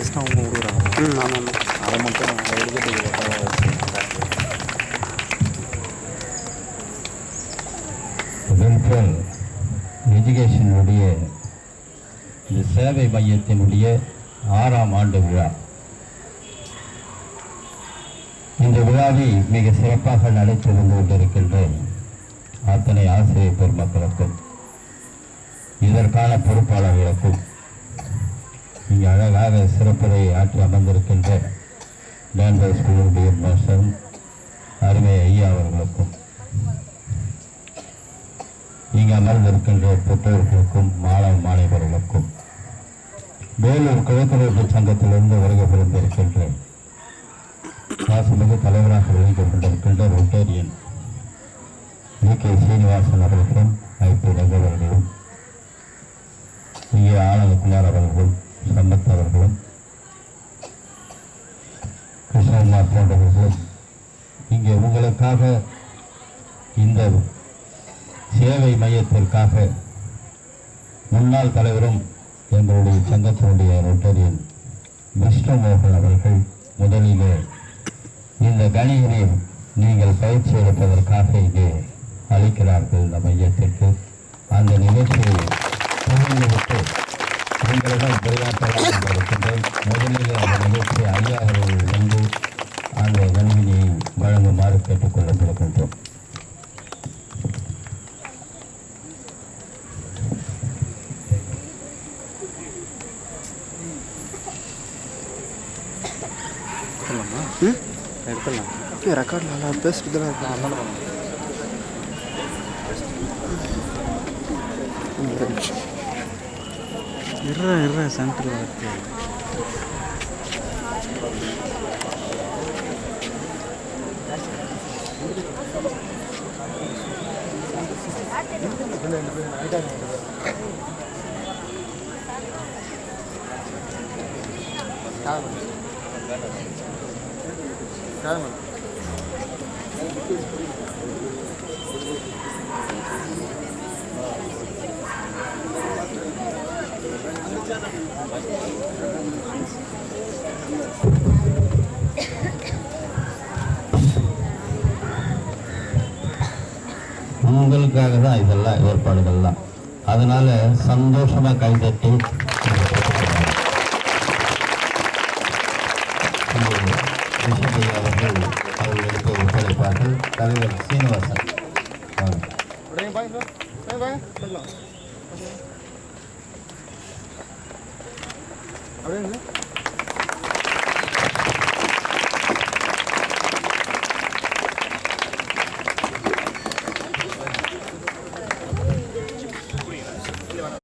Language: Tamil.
சிஸ்டம் அவங்க கொடுக்குறாங்க. ஆமாம். அதை மட்டும் வெல்ஃபேர் எஜுகேஷனுடைய இந்த சேவை மையத்தினுடைய 6ஆம் ஆண்டு விழா. இந்த விழாவை மிக சிறப்பாக நடத்தி வந்து கொண்டிருக்கின்ற அத்தனை ஆசிரியர் பெருமக்களுக்கும் இதற்கான பொறுப்பாளர்களுக்கும் இங்கே அழகாக சிறப்புரை ஆற்றி அமர்ந்திருக்கின்ற டான்வர்ஸ் ஸ்கூலுடைய மாஸ்டர் அருமை ஐயா அவர்களுக்கும் இங்கே அமர்ந்திருக்கின்ற பெற்றோர்களுக்கும் மாணவ மாணவர்களுக்கும் வேலூர் கிழக்கு சங்கத்திலிருந்து வருகை புரிந்திருக்கின்ற காசுமிகு தலைவராக விளங்கிக் கொண்டிருக்கின்ற ரொட்டேரியன் கே சீனிவாசன் அவர்களும் ஐபி ரங்கவர்களும் இங்கே ஆனந்தகுமார் அவர்களும் சம்பத் அவர்களும் கிருஷ்ணகுமார் போன்றவர்களும் இங்கே உங்களுக்காக இந்த சேவை மையத்திற்காக முன்னாள் தலைவரும் எங்களுடைய சங்கத்தினுடைய ரொட்டரியன் விஷ்ணு மோகன் அவர்கள் முதலிலே இந்த கணினியில் நீங்கள் பயிற்சி எடுப்பதற்காக இங்கே அளிக்கிறார்கள் இந்த மையத்திற்கு. அந்த நிகழ்ச்சியை புரிந்துவிட்டு உங்களிடம் உரையாற்றலாம் இருக்கின்றேன். முதலில் அந்த நிகழ்ச்சி ஐயா அவர்கள் வந்து அந்த கணினியை வழங்குமாறு கேட்டுக்கொள்ளப்படுகின்றோம். எடுத்துடலாம். ரெக்கார்ட் நல்லா பேசிட்டு தான் இருற சென்டரில் இருக்கு. உங்களுக்காக தான் இதெல்லாம் ஏற்பாடுகள்லாம். அதனால சந்தோஷமா கைதட்டி அவர்கள் அவர்களுக்கு ஒப்படைப்பார்கள். தலைவர் சீனிவாசன் அப்படியே